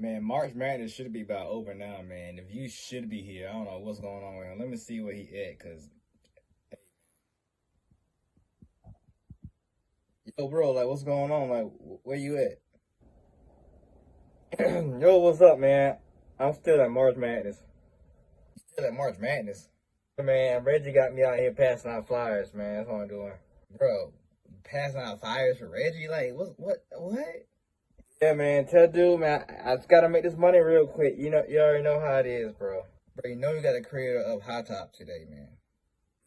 Man, March Madness should be about over now, man. The view should be here. I don't know what's going on with him. Let me see where he at, cause yo, bro, like what's going on? Like, where you at? Yo, what's up, man? I'm still at March Madness. Still at March Madness. Man, Reggie got me out here passing out flyers, man. That's what I'm doing, bro. Passing out flyers for Reggie? Like, what? Yeah, man. Tell dude, man, I just gotta make this money real quick. You already know how it is, bro. Bro, you know you got a creator of Hot Top today, man.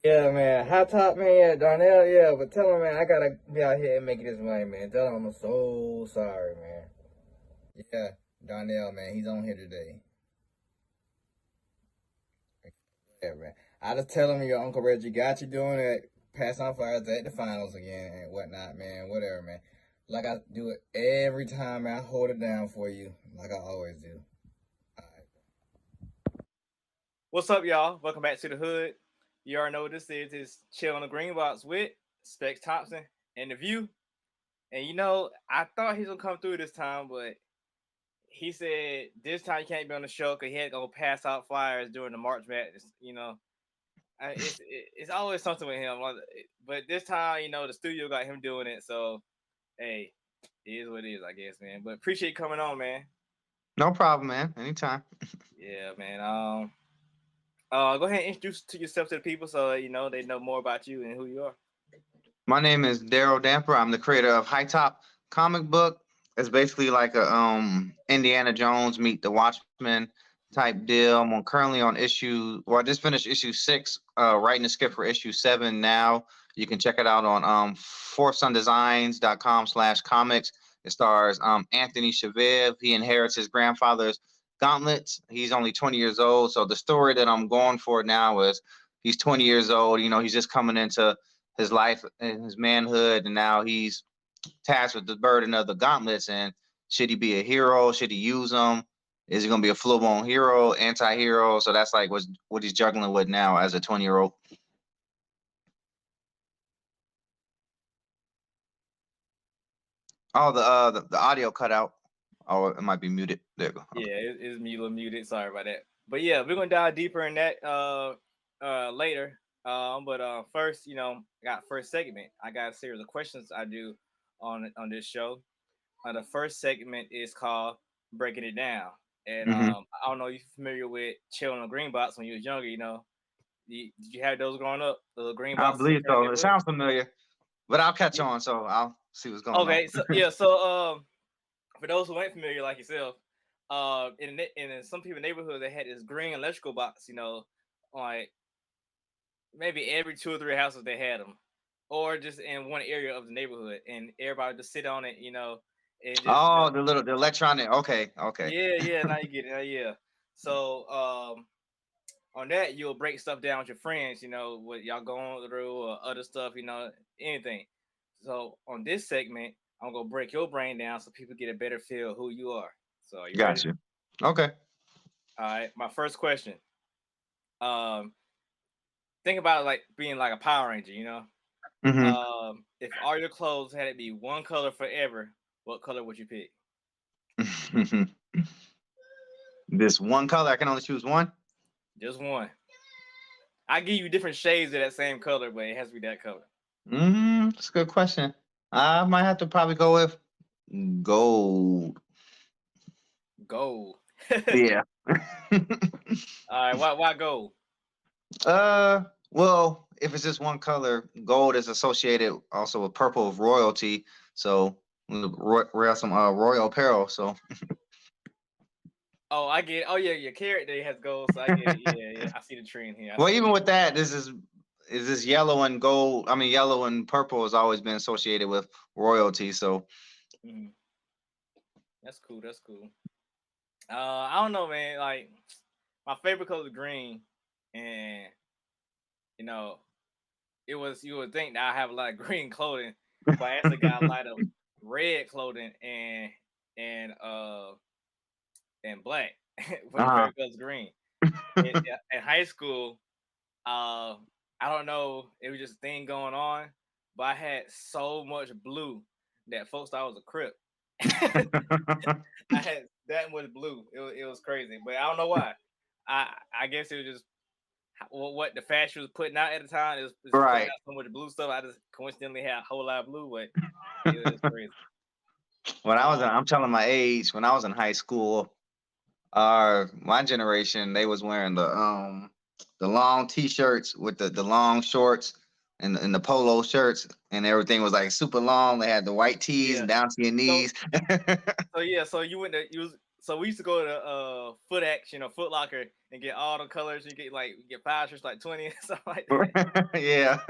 Yeah, man. Hot Top, man. Yeah, Darnell. Yeah, but tell him, man, I gotta be out here and making this money, man. Tell him I'm so sorry, man. Yeah, Darnell, man. He's on here today. Yeah, man. I just tell him your Uncle Reggie got you doing it, passing on flyers at the finals again and whatnot, man. Whatever, man. Like I do it every time, man. I hold it down for you, like I always do. All right. What's up, y'all? Welcome back to the hood. You already know what this is. It's Chill on the Green Box with Specks, Thompson, and the View. And I thought he's gonna come through this time, but he said this time he can't be on the show because he had to go pass out flyers during the March Madness. It's always something with him. But this time, the studio got him doing it. So hey, it is what it is, I guess, man. But appreciate you coming on, man. No problem, man. Anytime. Yeah, man. Go ahead and introduce to yourself to the people so they know more about you and who you are. My name is Darrell Damper. I'm the creator of High Top comic book. It's basically like a Indiana Jones meet the Watchmen type deal. Currently on issue. Well, I just finished issue 6. Writing the script for issue 7 now. You can check it out on fourthsundesigns.com/comics. It stars Anthony Chavez. He inherits his grandfather's gauntlets. He's only 20 years old. So the story that I'm going for now is he's 20 years old. He's just coming into his life and his manhood, and now he's tasked with the burden of the gauntlets. And should he be a hero? Should he use them? Is he going to be a full-blown hero, anti-hero? So that's like what he's juggling with now as a 20-year-old. Oh, the audio cut out. Oh, it might be muted. There you go. Okay. Yeah, it's muted. Sorry about that. But yeah, we're gonna dive deeper in that later. But first, I got first segment. I got a series of questions I do on this show. The first segment is called Breaking It Down. And I don't know if you're familiar with Chill on the Green Box when you was younger, did you have those growing up? The green I boxes? believe so. It sounds familiar, but I'll catch on, so I'll see what's going on. Okay, so yeah, so for those who ain't familiar like yourself, in some people's neighborhood they had this green electrical box, like maybe every 2 or 3 houses they had them, or just in one area of the neighborhood, and everybody just sit on it, and just the electronic. Okay. yeah, now you get it, yeah. So on that you'll break stuff down with your friends, what y'all going through or other stuff, anything. So on this segment, I'm gonna break your brain down so people get a better feel of who you are. So you Got ready? you. Okay. All right. My first question. Um, think about it like being like a Power Ranger. If all your clothes had to be one color forever, what color would you pick? This one color, I can only choose one. Just one. I give you different shades of that same color, but it has to be that color. That's a good question. I might have to probably go with gold. Gold. Yeah. All right. Why gold? Well, if it's just one color, gold is associated also with purple of royalty. So wear some royal apparel. So. Oh, I get it. Oh yeah, your character has gold, so I get it. Yeah. I see the trend here. Well, even with that, is this yellow and gold? I mean, yellow and purple has always been associated with royalty. So. That's cool. That's cool. I don't know, man. Like my favorite color is green, and it was you would think that I have a lot of green clothing, but I actually got a lot of red clothing and black. But my favorite color is green. In high school, I don't know, it was just a thing going on, but I had so much blue that folks thought I was a Crip. I had that much blue. It was crazy, but I don't know why. I guess it was just what the fashion was putting out at the time. It was putting Right. out so much blue stuff. I just coincidentally had a whole lot of blue, but it was crazy. When I was in, I'm telling my age, when I was in high school, my generation, they was wearing the long t-shirts with the long shorts and the polo shirts, and everything was like super long. They had the white tees Yeah. down to your So knees. so you went to so we used to go to Foot Action or Foot Locker and get all the colors. You get 5 shirts like 20 and stuff like that. Yeah.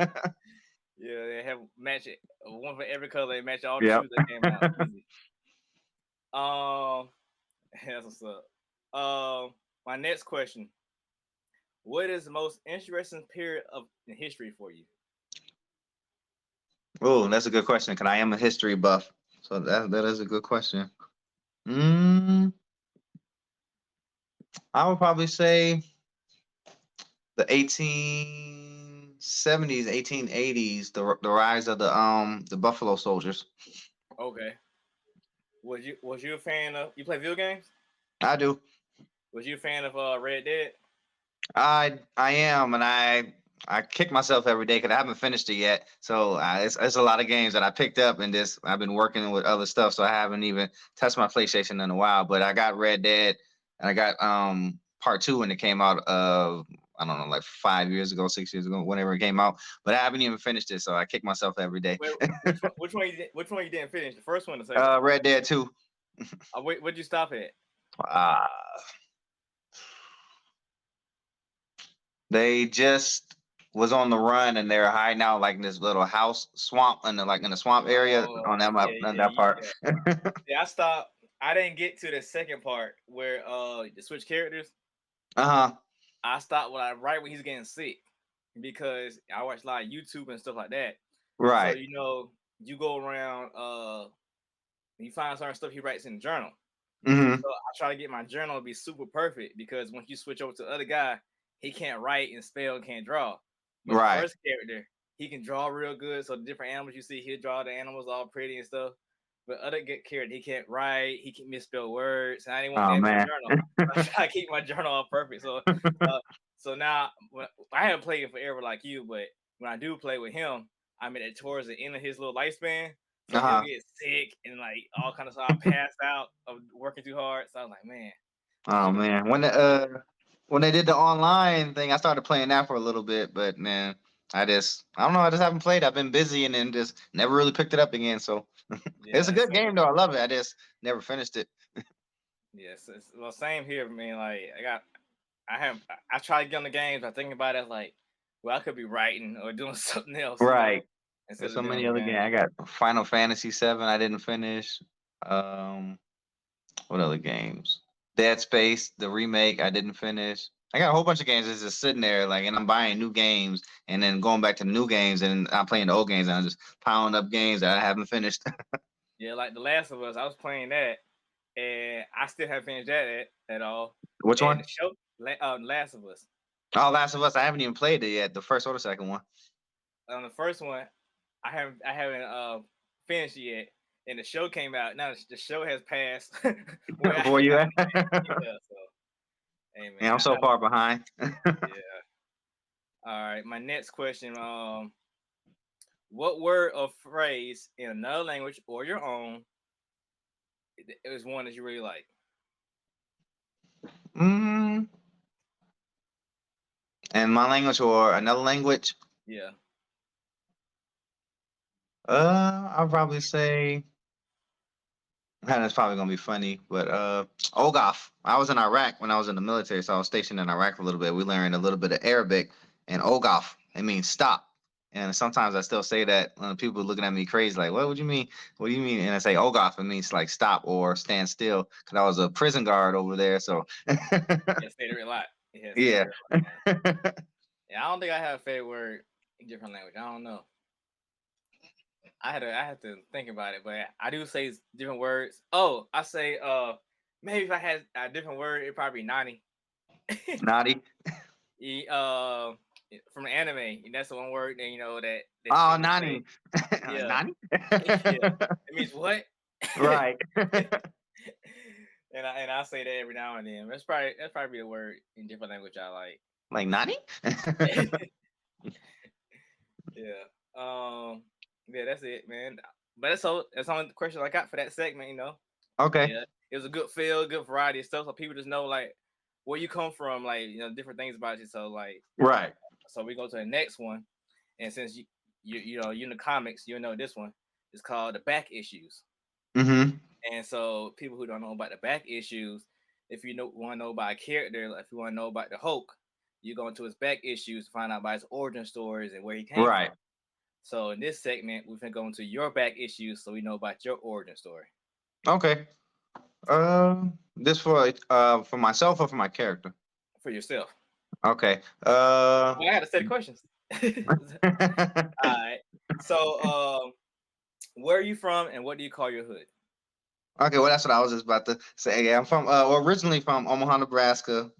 Yeah, they have match it one for every color. They match all the Yep. shoes that came out. Easy. That's what's up. My next question: what is the most interesting period of in history for you? Oh, that's a good question. Cause I am a history buff, so that is a good question. Mm, I would probably say the 1870s, 1880s, the rise of the Buffalo Soldiers. Okay. Was you a fan of you play video games? I do. Was you a fan of Red Dead? I am, and I kick myself every day because I haven't finished it yet. So it's a lot of games that I picked up, and this I've been working with other stuff, so I haven't even touched my PlayStation in a while. But I got Red Dead, and I got part two when it came out of I don't know, like 5 years ago, 6 years ago, whenever it came out. But I haven't even finished it, so I kick myself every day. Wait, which one you didn't finish? The first one, or the second? Red Dead 2. Where'd you stop at? Uh, they just was on the run and they're hiding out like in this little house swamp in the swamp area on Oh, that yeah, on yeah, that part. yeah. Yeah, I stopped. I didn't get to the second part where the switch characters. Uh-huh. I stopped right when he's getting sick because I watch a lot of YouTube and stuff like that. So Right. you go around you find certain stuff he writes in the journal. Mm-hmm. So I try to get my journal to be super perfect because once you switch over to the other guy, he can't write and spell and can't draw. But Right. the first character, he can draw real good. So the different animals you see, he'll draw the animals all pretty and stuff. But other character, he can't write, he can misspell words. And I didn't want Oh that in my man. journal. I try to keep my journal all perfect. So now I haven't played it forever like you, but when I do play with him, I'm at towards the end of his little lifespan. So he'll Uh-huh. get sick and like all kind of stuff. I pass out of working too hard. So I was like, man. Oh man. When they did the online thing, I started playing that for a little bit, but man, I don't know, I just haven't played. I've been busy and then just never really picked it up again. So it's a Yeah, good game though. I love it. I just never finished it. yes, well, same here, man. Like I try to get on the games. I think about it like, well, I could be writing or doing something else, Right. instead There's of so doing many the other game. games. I got Final Fantasy 7. I didn't finish. Um, what other games? Dead Space, the remake. I didn't finish. I got a whole bunch of games that's just sitting there, like, and I'm buying new games and then going back to new games and I'm playing the old games and I'm just piling up games that I haven't finished. Yeah, like The Last of Us. I was playing that, and I still haven't finished that at all. Which And one? the show, Last of Us. Oh, Last of Us. I haven't even played it yet. The first or the second one. On the first one, I haven't finished yet, and the show came out. Now the show has passed. Where Where you at? yeah, so hey man, Yeah, I'm so far behind. yeah. All right, my next question. What word or phrase in another language or your own is one that you really like? Mm, and my language or another language? Yeah. I'll probably say that's probably gonna be funny, but Ogaf. I was in Iraq when I was in the military, so I was stationed in Iraq for a little bit. We learned a little bit of Arabic, and Ogaf, it means stop. And sometimes I still say that when people looking at me crazy, like, what would you mean? What do you mean? And I say Ogaf, it means like stop or stand still, because I was a prison guard over there. So Yeah, say it a lot. Yeah, say it yeah. a lot. Yeah, I don't think I have a favorite word in different language. I don't know. I had to think about it, but I do say different words. Oh, I say maybe if I had a different word, it'd probably be Nani. Naughty. From the anime, and that's the one word that that Oh, Shinji say. Nani. Yeah, Nani? yeah. It means what? Right. I say that every now and then. That's probably a word in different language I like. Like Nani? Yeah. Yeah, that's it, man. But that's all the question I got for that segment. Okay. Yeah, it was a good feel, good variety of stuff, so people just know like where you come from, like different things about you. So like, Right. so we go to the next one, and since you're in the comics, you know this one is called the back issues. Mm-hmm. And so people who don't know about the back issues, if you want to know about a character, like if you want to know about the Hulk, you go into his back issues to find out about his origin stories and where he came from. Right. So in this segment, we're gonna go into your back issues, so we know about your origin story Okay. This for myself or for my character? for yourself. Okay. Well, I had a set of questions. All right. So, where are you from, and what do you call your hood? Okay, well, that's what I was just about to say. Yeah, I'm from originally from Omaha, Nebraska.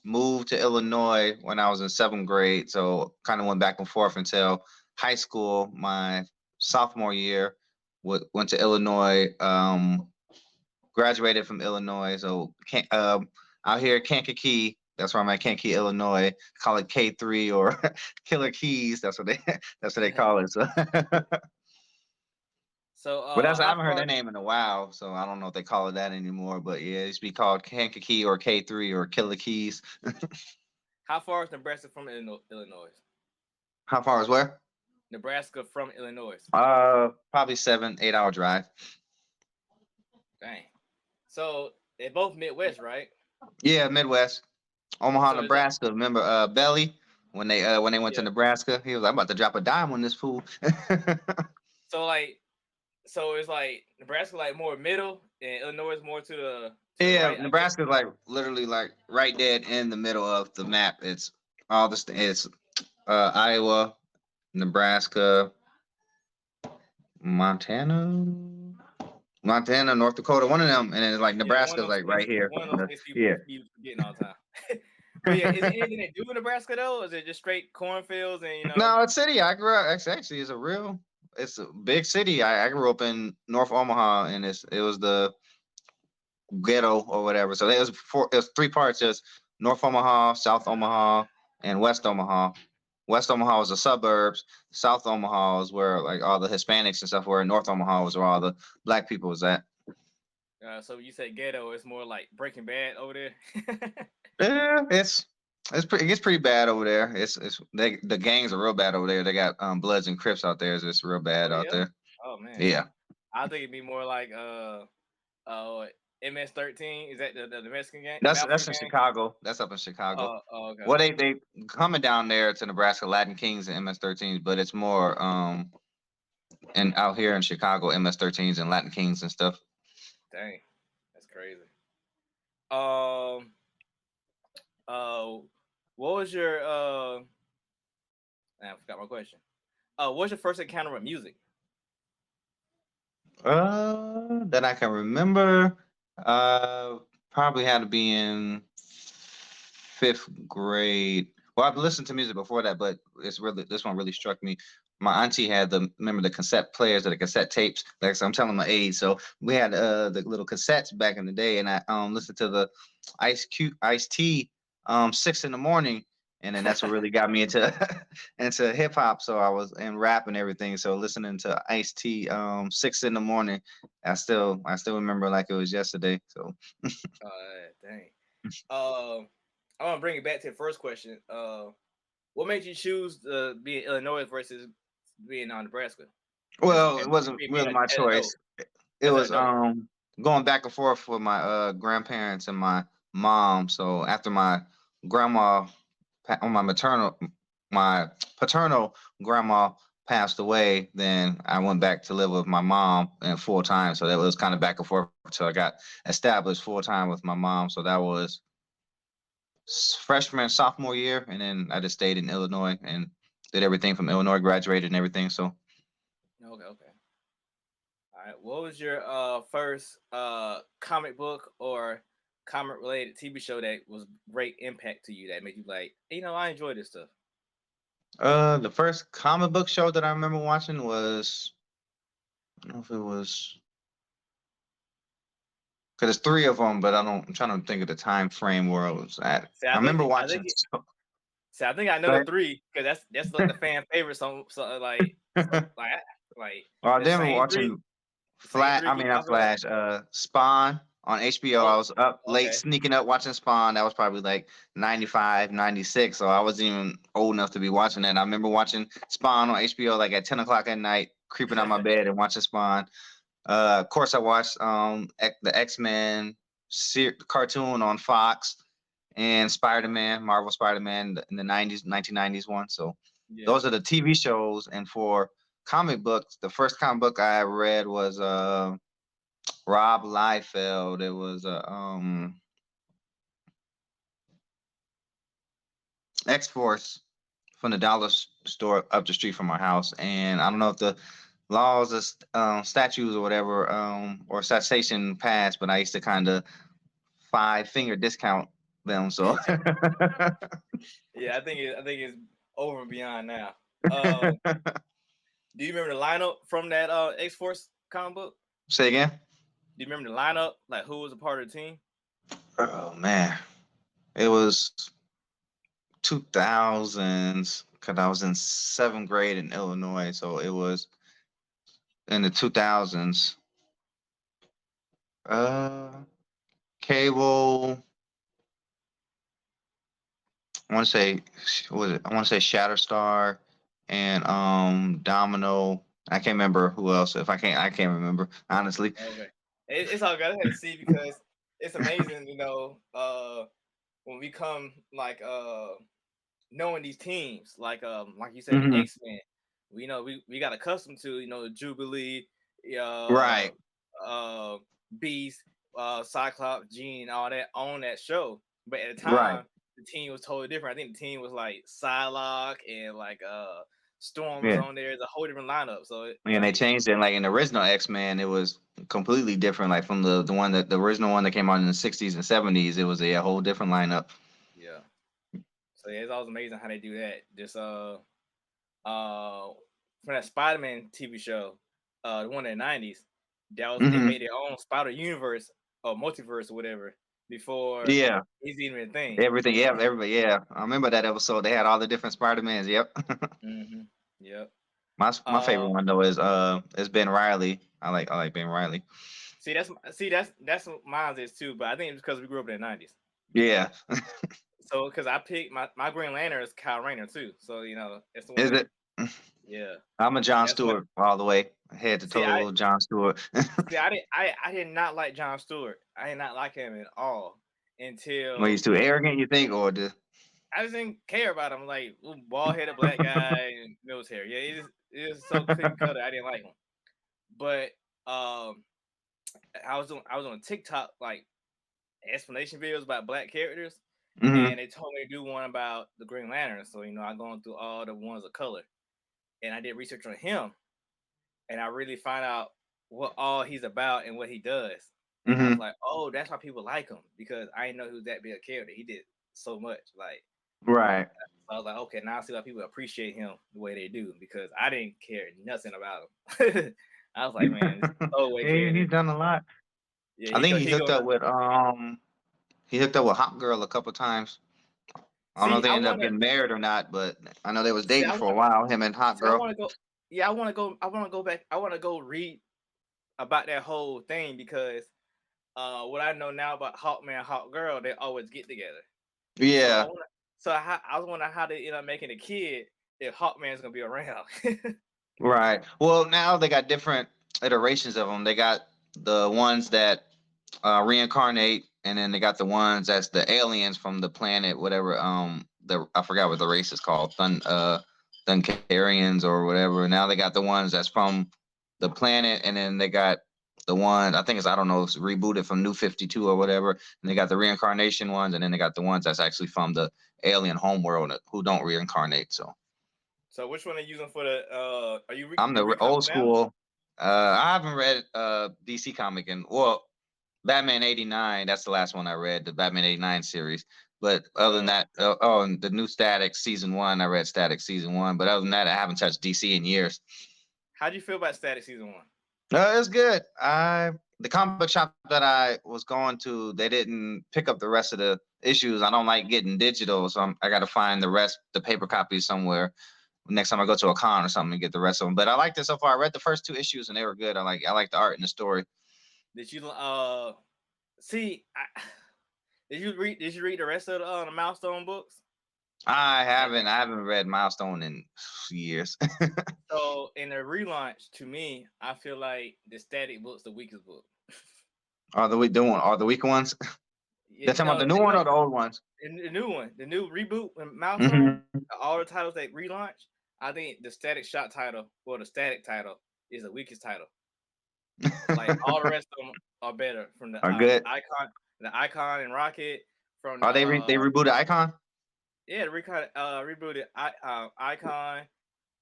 Moved to Illinois when I was in 7th grade, so kind of went back and forth until high school. My sophomore year, went to Illinois. Graduated from Illinois, so out here at Kankakee. That's where I'm at, Kankakee, Illinois. Call it K3 or Killer Keys. That's what they that's what they call it. So. So, But I how haven't heard far? that name in a while, so I don't know if they call it that anymore. But yeah, it used to be called Kankakee or K3 or Killer Keys. How far is Nebraska from Illinois? How far is where? Nebraska from Illinois. Probably 7, 8 hour drive. Dang. So they're both Midwest, right? Yeah, Midwest, Omaha, So is that Nebraska. Remember Belly when they went to yeah? Nebraska? He was like, I'm about to drop a dime on this fool. So like, so it's like Nebraska like more middle, and Illinois is more to the Yeah, right, I guess. Nebraska's like literally like right dead in the middle of the map. It's all this. It's Iowa, Nebraska, Montana, North Dakota, one of them, and then like Yeah, one Nebraska's of those like states. right here. One of those states people Yeah. be forgetting all the time. But yeah, is there anything they do in Nebraska though? Or is it just straight cornfields and No, it's city. I grew up. Actually, it's a big city. I grew up in North Omaha, and it was the ghetto or whatever. So it was 3 parts. There's North Omaha, South Omaha, and West Omaha. West Omaha was the suburbs. South Omaha is where like all the Hispanics and stuff were. And North Omaha was where all the black people was at. so you say ghetto, it's more like Breaking Bad over there. Yeah, it gets pretty bad over there. The gangs are real bad over there. They got Bloods and Crips out there. It's real bad Oh out yeah. there. Oh man. Yeah, I think it'd be more like MS-13. Is that the Mexican gang, the that's Mafia in gang? Chicago. That's up in Chicago. Oh okay. Well, they coming down there to Nebraska, Latin Kings and MS-13s, but it's more and out here in Chicago, MS-13s and Latin Kings and stuff. Dang, that's crazy. Um. What was your I forgot my question. What was your first encounter with music? That I can remember. Probably had to be in 5th grade. Well, I've listened to music before that, but this one really struck me. My auntie had remember the cassette players or the cassette tapes. Like so I'm telling my age. So we had the little cassettes back in the day, and I listened to the Ice T 6 in the morning, and then that's what really got me into into hip hop. So I was in rap and everything. So listening to Ice T 6 in the morning, I still remember like it was yesterday. So Dang. I want to bring it back to the first question. What made you choose to be in Illinois versus being on Nebraska? well, As it wasn't being really my an adult, choice. It as an was adult. going back and forth with my grandparents and my mom. So after my grandma on my paternal grandma passed away, then I went back to live with my mom and full time. So that was kind of back and forth until I got established full time with my mom. So that was freshman, sophomore year, and then I just stayed in Illinois and did everything from Illinois, graduated and everything. So Okay. All right. What was your first comic book or comic related TV show that was great impact to you that made you like, I enjoy this stuff? the first comic book show that I remember watching was I don't know if it was there's 3 of them, but I'm trying to think of the time frame where I was at. See, I remember I think watching. see, I think I know the Right? 3 because that's like the fan favorite. Like Well, I the remember same 3, watching the same 3 keep Not popping up. Flash, Spawn on HBO. I Oh, was up late okay. sneaking up watching Spawn. That was probably like 95, 96. So I wasn't even old enough to be watching that. And I remember watching Spawn on HBO like at 10 o'clock at night, creeping out my bed and watching Spawn. Of course, I watched the X-Men cartoon on Fox and Spider-Man, Marvel Spider-Man in the 90s, 1990s one. So Yeah. those are the TV shows. And for comic books, the first comic book I read was Rob Liefeld. It was X-Force from the dollar store up the street from our house. And I don't know if the laws of statues or whatever or taxation passed, but I used to kind of 5-finger discount them. So Yeah, I think it's over and beyond now. Do you remember the lineup from that X Force comic book? say again. Do you remember the lineup? Like who was a part of the team? Oh man, it was 2000s because I was in 7th grade in Illinois, so it was in the 2000s. Cable. I want to say what was it? I want to say Shatterstar and Domino. I can't remember who else. If I can't remember honestly. Okay, it's all good. I had to see because it's amazing, when we come knowing these teams, like you said, the Hmm. X-Men. We got accustomed to Jubilee, uh, Right, uh, Beast, Cyclops, Jean, all that on that show. But at the right. time, the team was totally different. I think the team was like Psylocke and Storm was Yeah. on there. It's a whole different lineup. So And they changed it like in the original X-Men, it was completely different. Like from the original one that came out in the 60s and 70s, it was a whole different lineup. yeah. So yeah, it's always amazing how they do that. Just from that Spider-Man TV show, the one in the 90s, they Hmm. made their own Spider Universe or multiverse or whatever before Yeah, it's even a thing. everything. Yeah, everybody. Yeah, I remember that episode. They had all the different Spider-Mans. Yep. Yep. My favorite Uh, one though is Ben Riley. I like Ben Riley. that's what mine is too. But I think it's because we grew up in the 90s. Yeah. So because I picked my Green Lantern is Kyle Rayner too. So it's the Is one. it? Yeah. I'm a John That's what. Stewart all the way. Head to See, I toe John Stewart. see. I did not like John Stewart. I did not like him at all Well, he's until too arrogant, you think, or the I just didn't care about him. Like bald headed black guy and military. Yeah, it is so clean cut. I didn't like him. But um, I was on TikTok like explanation videos about black characters, hmm and they told me to do one about the Green Lantern. So I gone through all the ones of color, and I did research on him, and I really find out what all he's about and what he does. And I was hmm like, oh, that's why people like him because I didn't know he was that big a character. He did so much. Like Right. I was like, okay, now I see why people appreciate him the way they do because I didn't care nothing about him. I was like, man, this throwaway He's character. done a lot. Yeah, I think he go. he hooked up with Hot Girl a couple times. I don't know See, if they I ended up wanna getting married or not, but I know they was see. dating for a while, him and Hot I Girl. wanna go. Yeah, I wanna go. I wanna go back. I wanna go read about that whole thing because what I know now about Hawkman, Hawk Girl, they always get together. So Yeah, I was wondering how they end up making a kid if Hawkman's gonna be around. right. Well, now they got different iterations of them. They got the ones that reincarnate, and then they got the ones that's the aliens from the planet, whatever. I forgot what the race is called, Thunkarians or whatever. Now they got the ones that's from the planet, and then they got the one I think it's I don't know, it's rebooted from New 52 or whatever. And they got the reincarnation ones, and then they got the ones that's actually from the alien homeworld who don't reincarnate. So So which one are you using for the? Are you I'm you the read old comics now? school. I haven't read DC comic in well Batman '89. That's the last one I read, the Batman '89 series. But other than that, and the new Static season one, I read Static season one. But other than that, I haven't touched DC in years. How do you feel about Static season one? It's good. the comic shop that I was going to, they didn't pick up the rest of the issues. I don't like getting digital, so I got to find the paper copies somewhere. Next time I go to a con or something and get the rest of them. But I liked it so far. I read the first 2 issues and they were good. I like the art and the story. Did you see? Did you read the rest of the Milestone books? I haven't read Milestone in years. So in the relaunch, to me, I feel like the Static book's the weakest book. Are the weak ones? Yeah, They're talking about the new one or the old ones? The new one, the new reboot and Milestone, Mm-hmm. all the titles they relaunch. I think the Static Shot title or the Static title is the weakest title. Like all the rest of them are better from the Are good. Icon and Rocket from Are they they rebooted Icon? Yeah, rebooted Icon.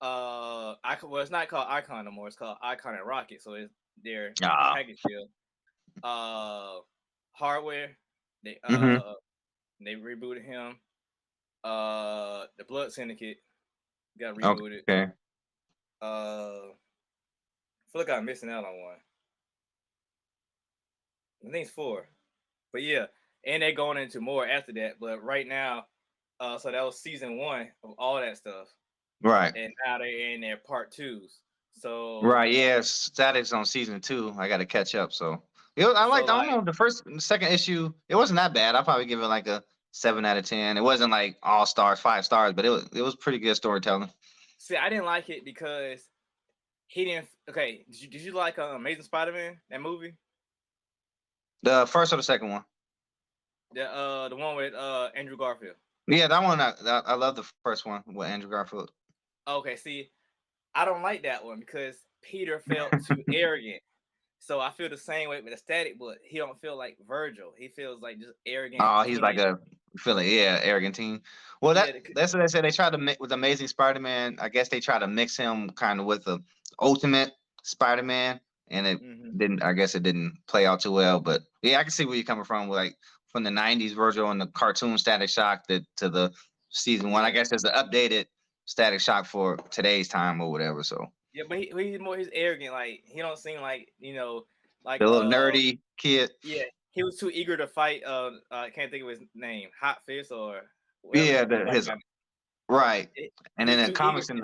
Well, it's not called Icon no more. It's called Icon and Rocket. So it's their package deal. Hardware. They they rebooted him. The Blood Syndicate got rebooted. Okay. I feel like I'm missing out on one. I think it's 4. But yeah, and they're going into more after that. But right now, so that was season 1 of all that stuff. Right. And now they're in their part 2s. So right, yeah, Static's on season 2. I got to catch up. So I don't know, the first and second issue. It wasn't that bad. I'll probably give it like a 7 out of 10. It wasn't like all stars, 5 stars, but it was pretty good storytelling. See, I didn't like it because he didn't. Okay, did you like Amazing Spider-Man, that movie? The first or the second one? The one with Andrew Garfield. Yeah, that one. I love the first one with Andrew Garfield. Okay, see, I don't like that one because Peter felt too arrogant. So I feel the same way with the Static, but he don't feel like Virgil. He feels like just arrogant. Oh, he's like arrogant teen. Well, that's what they said. They tried to mix with Amazing Spider-Man. I guess they tried to mix him kind of with the Ultimate Spider-Man, and it didn't. I guess it didn't play out too well. But yeah, I can see where you're coming from. Like from the '90s Virgil and the cartoon Static Shock to the season 1. I guess there's an updated Static Shock for today's time or whatever. So yeah, but he's arrogant. Like he don't seem like like the little nerdy kid. Yeah, he was too eager to fight. I can't think of his name, Hot Fist or his right. And then in comics and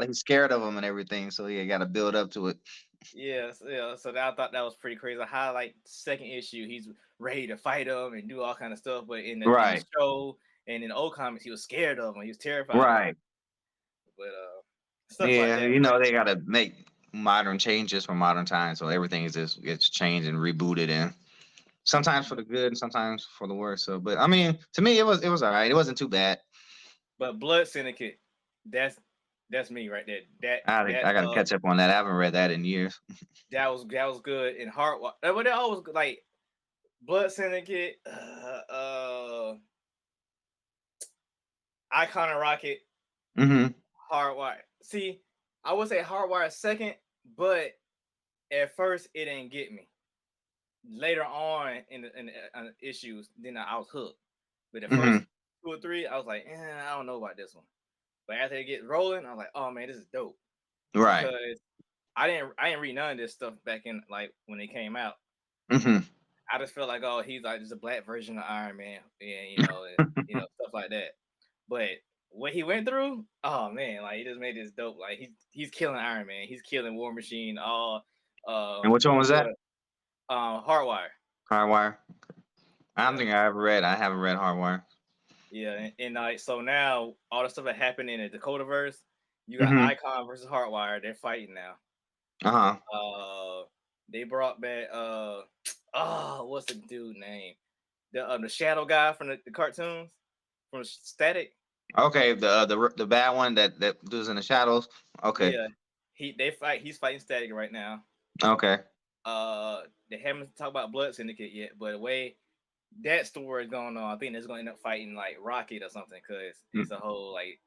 he's scared of him and everything, so he got to build up to it. Yeah. So I thought that was pretty crazy. How like second issue, he's ready to fight him and do all kind of stuff, but in the show and in the old comics, he was scared of him. He was terrified. Right. But stuff like that. They got to make modern changes for modern times, so everything gets changed and rebooted, and sometimes for the good and sometimes for the worse. So, but I mean, to me, it was all right. It wasn't too bad. But Blood Syndicate, that's me right there. I got to catch up on that. I haven't read that in years. that was good in Heart. But they always like Blood Syndicate, Icon and Rocket, Hardwire. See, I would say Hardwire second, but at first it didn't get me. Later on in the issues, then I was hooked. But the first 2 or 3, I was like, I don't know about this one. But after it gets rolling, I was like, oh man, this is dope. Right. Because I didn't read none of this stuff back in like when it came out. I just felt like, oh, he's like just a black version of Iron Man, and stuff like that. But what he went through, oh man, like he just made this dope. Like he's killing Iron Man, he's killing War Machine. And which one was that? Hardwire. Hardwire. I don't think I haven't read Hardwire. Yeah, and like so now all the stuff that happened in the Dakotaverse, you got Icon versus Hardwire. They're fighting now. They brought back what's the dude name? The shadow guy from the cartoons from Static. Okay, the bad one that does in the shadows. Okay. Yeah, he's fighting Static right now. Okay. They haven't talked about Blood Syndicate yet, but the way that story is going on, I think they're going to end up fighting like Rocket or something because it's a whole like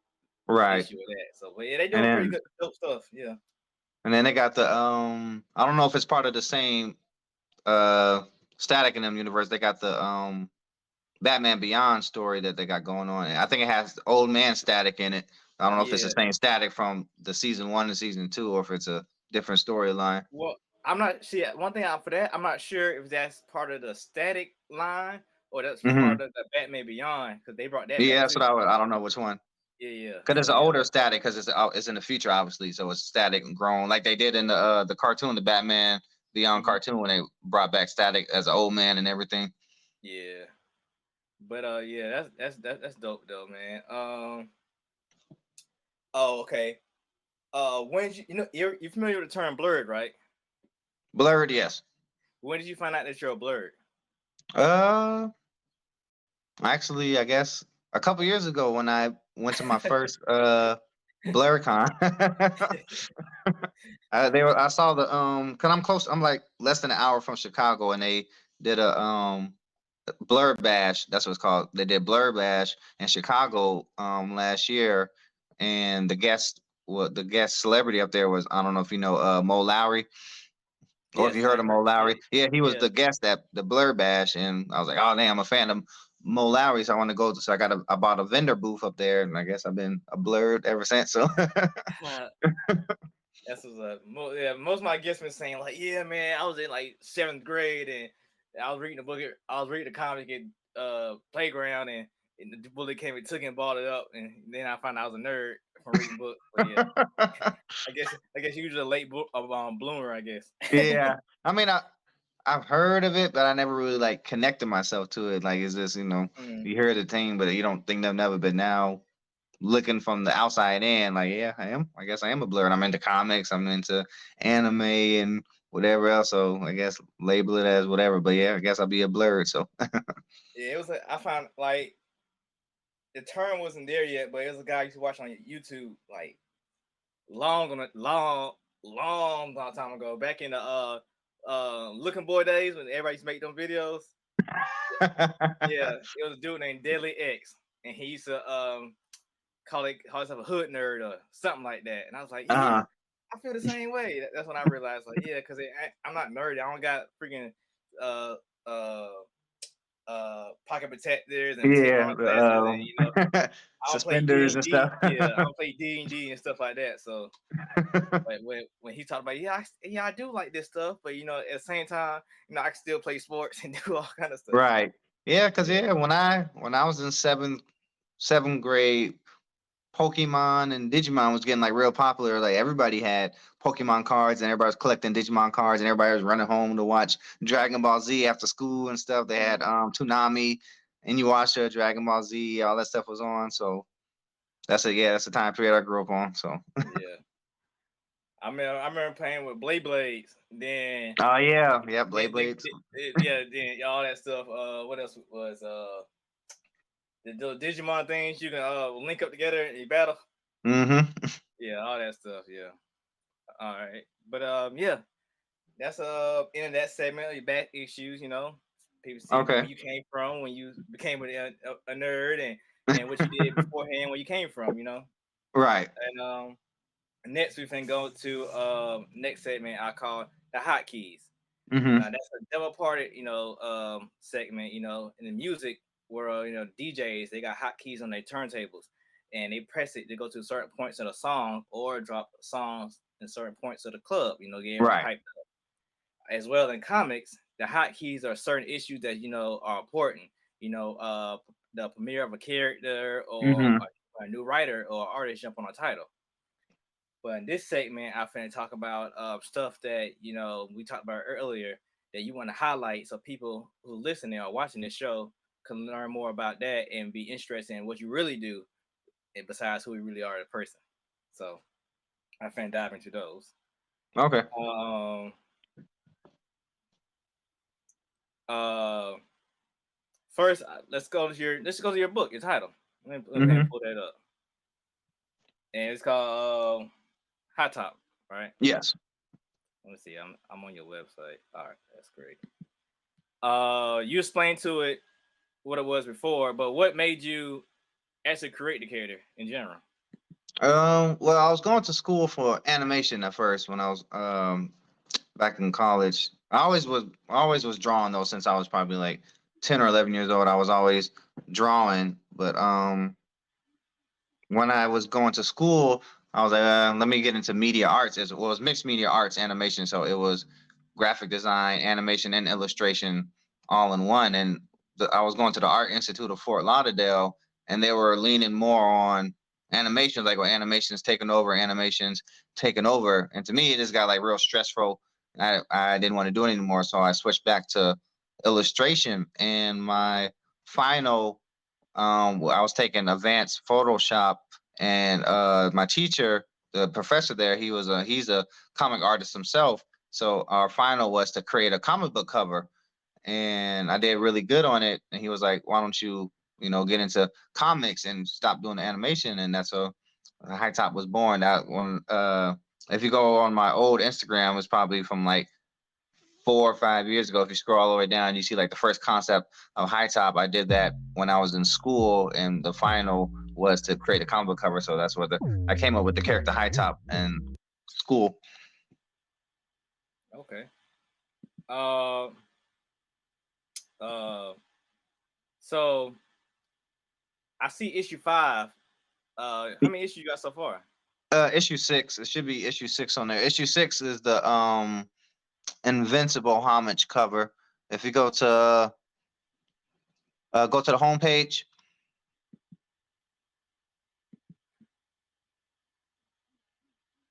issue with that. So, but yeah, they doing pretty good dope stuff. Yeah. And then they got the I don't know if it's part of the same Static in them universe. They got the Batman Beyond story that they got going on. I think it has Old Man Static in it. I don't know if it's the same Static from the season 1 and season 2, or if it's a different storyline. Well, I'm not see one thing out for that. I'm not sure if that's part of the static line or that's Hmm. part of the Batman Beyond because they brought that Yeah, back that's too. what I don't know which one. Yeah, yeah. Because it's So an yeah, older static, because it's in the future, obviously. So it's static and grown, like they did in the cartoon, the Batman Beyond mhm, cartoon, when they brought back static as an old man and everything. yeah. But yeah, that's dope though, man. Oh, okay. When did you're familiar with the term blurred, right? Blurred, yes. When did you find out that you're a blurred? Uh, Actually, I guess a couple years ago when I went to my first BlurCon. I saw the cause I'm close. I'm like less than an hour from Chicago, and they did a Blur Bash. That's what it's called. They did Blur Bash in Chicago last year, and the guest celebrity up there was, I don't know if you know Mo Lowry, or if Yes, you heard I of Mo heard. Yeah, Lowry. Yeah, he was yeah, the guest at the Blur Bash, and I was like, oh damn, I'm a fan of Mo Lowry, so I want to go. So I bought a vendor booth up there, and I guess I've been a blurred ever since. So that's what's up. Yeah, most of my guests been saying like, yeah, man, I was in like seventh grade and I was reading the book. I was reading the comic at playground and the bullet came and took it and balled it up, and then I found out I was a nerd from reading books. But yeah, I guess you're usually a late bloomer. I guess. yeah, I mean, I've heard of it, but I never really like connected myself to it. Like, is this, Mm. you hear the thing, but you don't think they've never. But now, looking from the outside in, like, yeah, I am. I guess I am a blur. And I'm into comics. I'm into anime and whatever else. So I guess label it as whatever. But yeah, I guess I'll be a blurred. So Yeah, it was. I found like the term wasn't there yet, but it was a guy I used to watch on YouTube like long time ago, back in the looking boy days when everybody used to make them videos. Yeah, it was a dude named Deadly X, and he used to call himself a hood nerd or something like that. And I was like, yeah, uh I feel the same way. That's when I realized, like, yeah, because I'm not nerdy. I don't got freaking uh uh pocket protectors and take yeah, on glasses, and I don't play D suspenders and and D. stuff. Yeah, I don't play D and stuff like that. So but when he talked about, yeah, I do like this stuff, but at the same time, I can still play sports and do all kind of stuff. Right. Yeah, because Yeah. yeah, when I was in seventh grade, Pokemon and Digimon was getting like real popular. Like everybody had Pokemon cards, and everybody was collecting Digimon cards, and everybody was running home to watch Dragon Ball Z after school and stuff. They had Mhm. Toonami, Inuyasha, Dragon Ball Z, all that stuff was on. So that's the time period I grew up on. So Yeah. I remember playing with Blade Blades. oh yeah, yeah, Then, Blade Blades. yeah, then all that stuff. What else was the Digimon things you can link up together and you battle. Mm-hmm. Yeah, all that stuff. Yeah. All right. But yeah, that's in that segment, your back issues. People see where Okay. you came from when you became a nerd, and what you did beforehand, where you came from. Right. And next we can go to next segment I call the hotkeys. Mm-hmm. That's a double parted segment. In the music world, DJs, they got hotkeys on their turntables, and they press it to go to certain points of the song or drop songs in certain points of the club. Get everybody Right. hyped up. As well in comics, the hotkeys are certain issues that are important. The premiere of a character or Mm-hmm. a new writer or artist jump on a title. But in this segment, I finna talk about stuff that we talked about earlier that you want to highlight, so people who listening or watching this show can learn more about that and be interested in what you really do, and besides who you really are as a person. So I finna dive into those. Okay. Um. Uh. First, let's go to your book, your title. Let me Mm-hmm. pull that up, and it's called Hot Top, right? Yes. Let me see. I'm on your website. All right, that's great. You explained to it what it was before, but what made you actually create the character in general? Well, I was going to school for animation at first when I was back in college. I always was drawing though since I was probably like 10 or 11 years old. I was always drawing, but when I was going to school, I was like, let me get into media arts. It was mixed media arts animation, so it was graphic design, animation, and illustration all in one. And I was going to the Art Institute of Fort Lauderdale, and they were leaning more on animations, like when animations taking over, animations taking over. And to me, it just got like real stressful. I didn't want to do it anymore, so I switched back to illustration. And my final, I was taking advanced Photoshop, and my teacher, the professor there, he's a comic artist himself. So our final was to create a comic book cover, and I did really good on it. And he was like, "Why don't you, get into comics and stop doing the animation?" And that's how High Top was born. That one, if you go on my old Instagram, it's probably from like 4 or 5 years ago. If you scroll all the way down, you see like the first concept of High Top. I did that when I was in school, and the final was to create a comic book cover. So that's what I came up with the character High Top in school. Okay. Uh, so I see issue 5. How many issues you got so far? Issue 6. It should be issue 6 on there. Issue 6 is the Invincible homage cover. If you go to the homepage,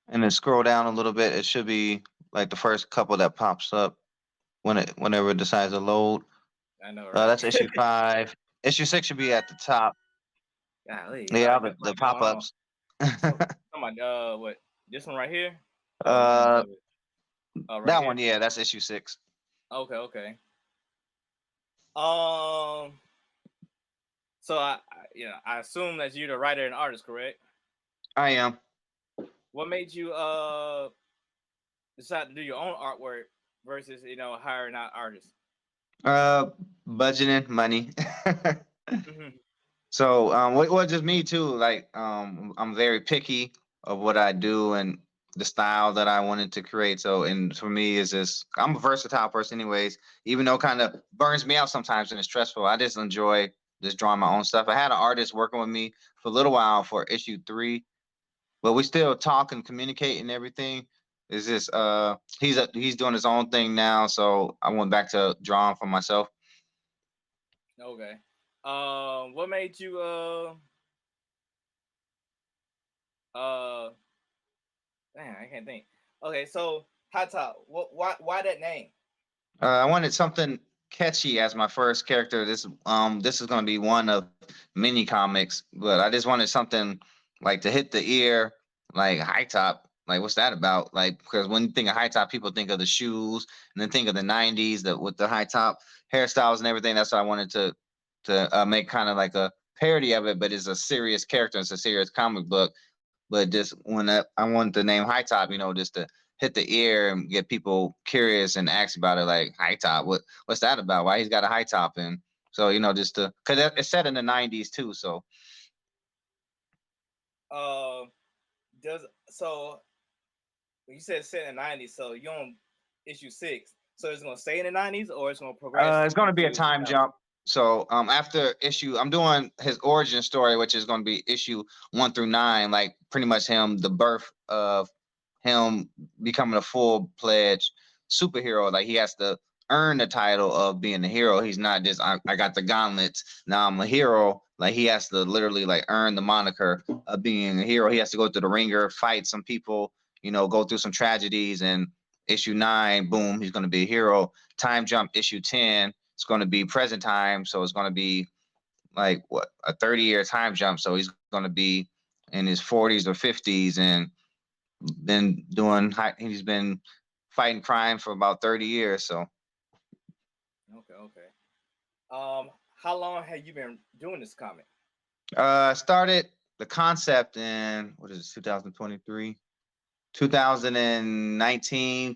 and then scroll down a little bit, it should be like the first couple that pops up whenever it decides to load. I know, right? That's issue 5. Issue 6 should be at the top. Golly, Yeah, the pop-ups. Come on, what? This one right here? Right that here? one, yeah, that's issue 6. Okay. So I assume that you're the writer and artist, correct? I am. What made you decide to do your own artwork versus hiring out artists? Budgeting, money. Mm-hmm. So well, just me too. Like I'm very picky of what I do and the style that I wanted to create. So, and for me, is just I'm a versatile person, anyways. Even though it kind of burns me out sometimes and it's stressful, I just enjoy just drawing my own stuff. I had an artist working with me for a little while for issue 3, but we still talk and communicate and everything. Is just he's doing his own thing now, so I went back to drawing for myself. Okay. What made you man, I can't think. Okay, so High Top. Why that name? I wanted something catchy as my first character. This is going to be one of many comics, but I just wanted something like to hit the ear, like High Top. Like, what's that about? Like, because when you think of High Top, people think of the shoes, and then think of the '90s with the high top hairstyles and everything. That's what I wanted to make kind of like a parody of it, but it's a serious character. It's a serious comic book. But just when I wanted the name High Top, just to hit the ear and get people curious and ask about it, like High Top, what's that about? Why he's got a high top? And so just to, because it's set in the '90s too. So so when you said set in the '90s, so you're on issue 6, so it's gonna stay in the '90s or it's gonna progress? It's gonna be a time jump. So after I'm doing his origin story, which is going to be issue 1 through 9, like pretty much the birth of him becoming a full-fledged superhero. Like he has to earn the title of being a hero. He's not just I got the gauntlets, now I'm a hero. Like he has to literally like earn the moniker of being a hero. He has to go through the ringer, fight some people, go through some tragedies. And issue 9, boom, he's going to be a hero. Time jump issue 10. It's going to be present time, so it's going to be like a 30-year time jump. So he's going to be in his 40s or 50s, and he's been fighting crime for about 30 years. So okay. How long have you been doing this comic? Started the concept in 2023, 2019,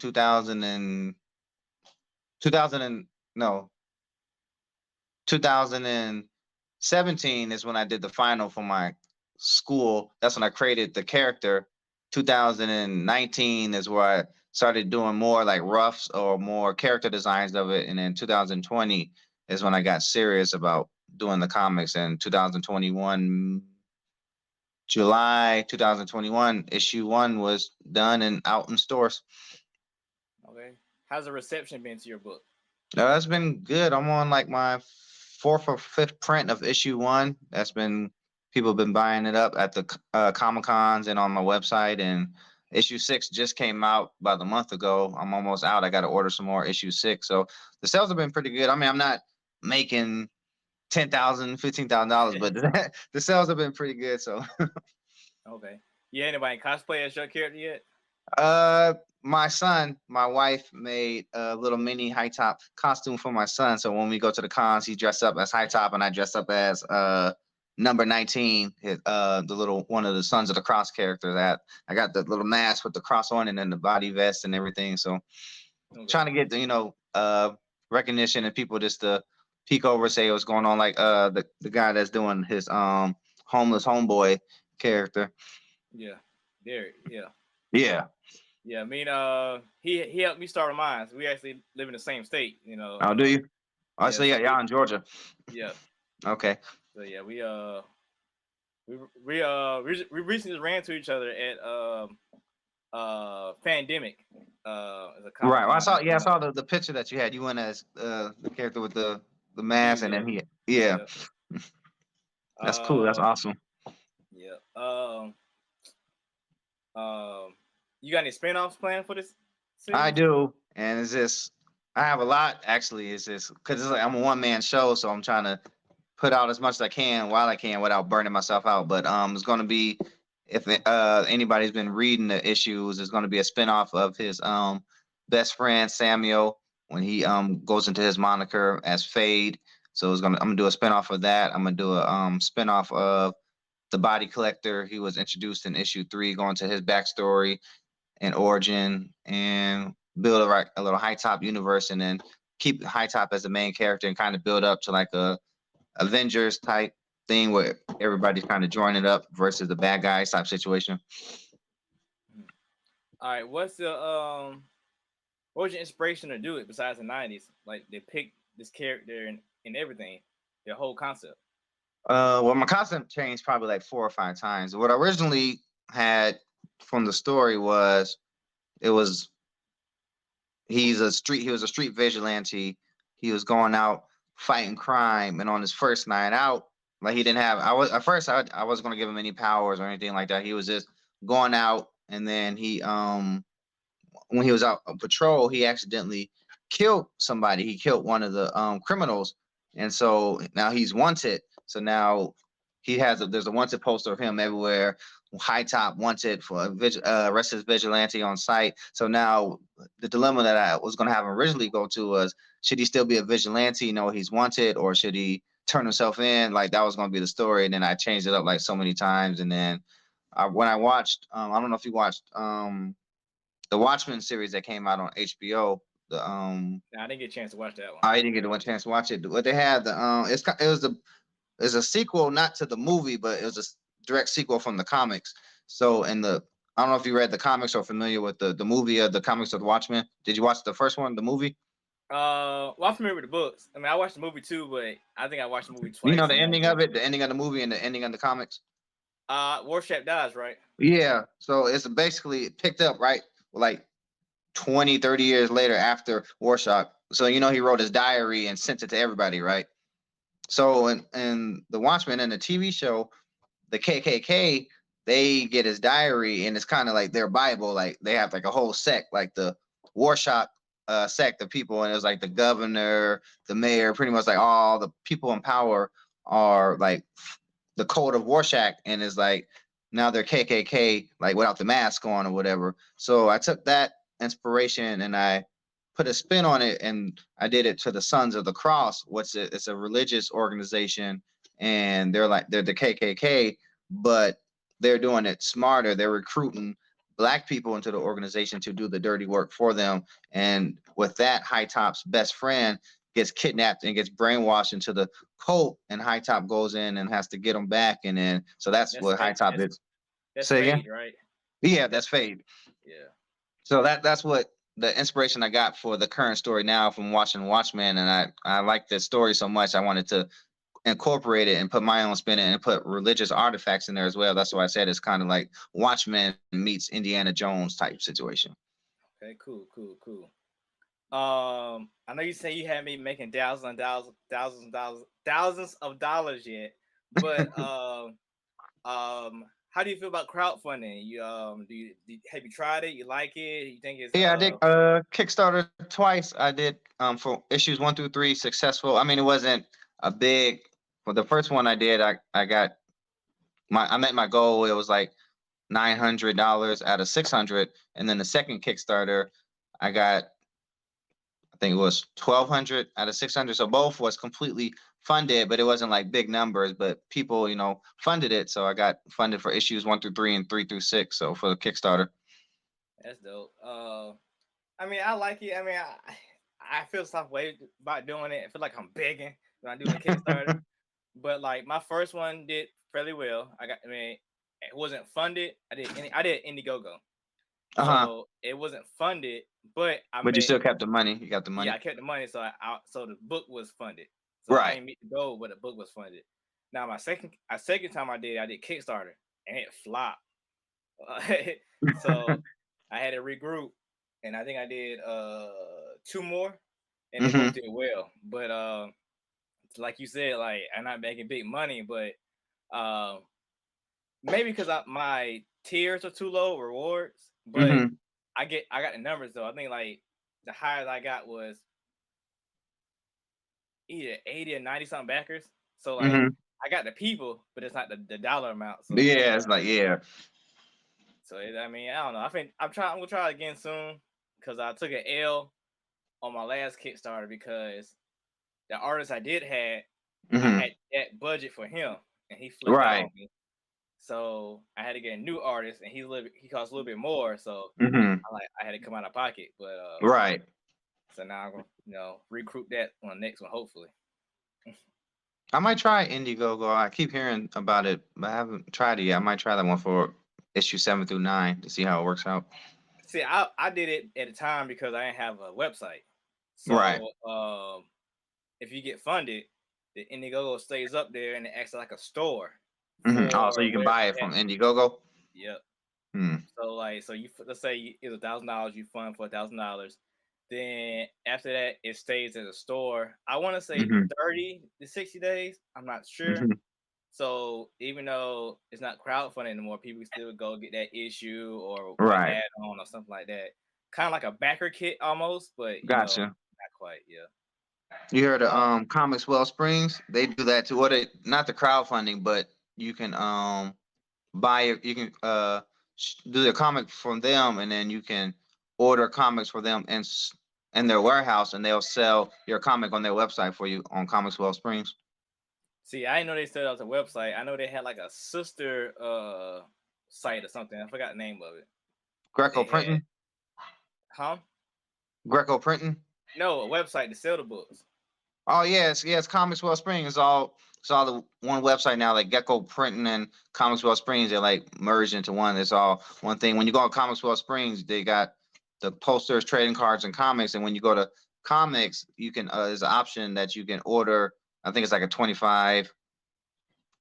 2017 is when I did the final for my school. That's when I created the character. 2019 is where I started doing more like roughs or more character designs of it. And then 2020 is when I got serious about doing the comics. And 2021, July 2021, issue 1 was done and out in stores. Okay. how's the reception been to your book? It's been good. I'm on like my fourth or fifth print of issue 1. That's been people have been buying it up at the Comic Cons and on my website. And issue 6 just came out about a month ago. I'm almost out. I got to order some more issue 6. So the sales have been pretty good. I mean, I'm not making $10,000, $15,000, but the sales have been pretty good. So Okay. Yeah, anybody cosplay as your character yet? my son, my wife made a little mini high top costume for my son. So when we go to the cons, he dressed up as high top, and I dressed up as number 19, the little one of the Sons of the Cross characters. That I got the little mask with the cross on, and then the body vest and everything. So trying to get the recognition and people just to peek over, say what's going on. Like the guy that's doing his homeless homeboy character. Yeah, Derek. Yeah. Yeah. Yeah, I mean, he helped me start mine. So we actually live in the same state, you know. Oh, do you? Oh, yeah, so yeah, y'all in Georgia. Yeah. Okay. So yeah, we recently ran to each other at Pandemic. Right. Well, I saw the picture that you had. You went as the character with the mask, and then yeah. That's cool. That's awesome. Yeah. You got any spinoffs planned for this series? I do, and it's just I have a lot actually. It's just because it's like I'm a one-man show, so I'm trying to put out as much as I can while I can without burning myself out. But it's going to be, if anybody's been reading the issues, it's going to be a spinoff of his best friend Samuel when he goes into his moniker as Fade. So I'm gonna do a spinoff of that. I'm gonna do a spinoff of the Body Collector. He was introduced in issue 3, going to his backstory and origin, and build a little high top universe, and then keep high top as the main character and kind of build up to like a Avengers type thing where everybody's kind of joining up versus the bad guys type situation. All right, what was your inspiration to do it besides the 90s? Like they picked this character and everything, their whole concept. Well, my concept changed probably like 4 or 5 times. What I originally had from the story was he was a street vigilante. He was going out fighting crime, and on his first night out, like he didn't have I wasn't going to give him any powers or anything like that. He was just going out, and then he when he was out on patrol, he accidentally killed somebody. He killed one of the criminals, and so now he's wanted. So now there's a wanted poster of him everywhere. High top wanted for arrested vigilante on site. So now the dilemma that I was going to have him originally go to was, should he still be a vigilante, he's wanted, or should he turn himself in? Like that was going to be the story. And then I changed it up like so many times. And then when I watched, I don't know if you watched the Watchmen series that came out on HBO. I didn't get a chance to watch that one. I didn't get a chance to watch it. What they had, it's a sequel, not to the movie, but it was a direct sequel from the comics. So I don't know if you read the comics or familiar with the movie of the comics of the Watchmen. Did you watch the first one, the movie? Well, I'm familiar with the books. I mean, I watched the movie too, but I think I watched the movie twice. You know the ending of it, the ending of the movie and the ending of the comics? Rorschach dies, right? Yeah. So it's basically picked up, right? Like 20, 30 years later after Rorschach. So, he wrote his diary and sent it to everybody, right? So in the Watchmen and the TV show, the KKK, they get his diary, and it's kind of like their Bible. Like they have like a whole sect, like the Rorschach sect of people, and it was like the governor, the mayor, pretty much like all the people in power are like the code of Rorschach, and it's like now they're KKK, like without the mask on or whatever. So I took that inspiration and I put a spin on it, and I did it to the Sons of the Cross, it's a religious organization, and they're the KKK, but they're doing it smarter. They're recruiting Black people into the organization to do the dirty work for them. And with that, High Top's best friend gets kidnapped and gets brainwashed into the cult, and High Top goes in and has to get him back. And then so that's what High Top is. That's Fade, right? Yeah, that's Fade. Yeah. So that's what the inspiration I got for the current story now from watching Watchmen, and I like this story so much I wanted to incorporate it and put my own spin in and put religious artifacts in there as well. That's why I said it's kind of like Watchmen meets Indiana Jones type situation. Okay, cool. I know you say you haven't been making thousands of dollars yet, but how do you feel about crowdfunding? Have you tried it? You like it? You think it's Yeah, I did Kickstarter twice. I did for issues 1 through 3 successful. I mean, it wasn't a big. For the first one I did, I met my goal. It was like $900 out of 600, and then the second Kickstarter, I got, I think it was 1,200 out of 600. So both was completely funded, but it wasn't like big numbers. But people, funded it, so I got funded for issues 1 through 3 and 3 through 6. So for the Kickstarter. That's dope. I mean, I like it. I mean, I feel some way about doing it. I feel like I'm begging when I do a Kickstarter. But like my first one did fairly well. I mean, it wasn't funded. I did Indiegogo, so it wasn't funded, but But you still kept the money. You got the money. Yeah, I kept the money, so so the book was funded. So I didn't meet the goal, but the book was funded. Now my second time I did Kickstarter and it flopped. So I had to regroup, and I think I did 2 more, and they both did well. But like you said, like I'm not making big money, but maybe because my tiers are too low rewards, but I got the numbers though. I think like the highest I got was either 80 or 90 something backers. So like I got the people, but it's not the dollar amount. So yeah, it's like So I mean, I don't know. I think I'm gonna try it again soon because I took an L on my last Kickstarter because the artist I did had, I had that budget for him, and he flipped out on me. So I had to get a new artist, and he costs a little bit more. So I had to come out of pocket. But so now I'm gonna recruit that on the next one, hopefully. I might try Indiegogo. I keep hearing about it, but I haven't tried it yet. I might try that one for issue 7 through 9 to see how it works out. See, I did it at a time because I didn't have a website. So if you get funded, the Indiegogo stays up there and it acts like a store. Oh, so you can buy it from Indiegogo? Yep. So you let's say it's $1,000, you fund for $1,000. Then after that, it stays at a store. I want to say 30 to 60 days. I'm not sure. So even though it's not crowdfunding anymore, people still go get that issue or add on or something like that. Kind of like a backer kit almost, but gotcha. Not quite. Yeah. You heard of Comics Wellsprings? They do that too. Not the crowdfunding, but you can buy it. You can do the comic from them, and then you can order comics for them in their warehouse, and they'll sell your comic on their website for you on Comics Wellsprings. See, I didn't know they set up a website. I know they had like a sister site or something. I forgot the name of it. Greco Printing? Huh? Greco Printing? No, a website to sell the books. Oh yes, Comics Wellsprings. It's all the one website now, like Gecko Printing and Comics Wellsprings. They're like merged into one. It's all one thing. When you go on Comics Wellsprings, they got the posters, trading cards, and comics. And when you go to comics, you can there's an option that you can order. I think it's like a 25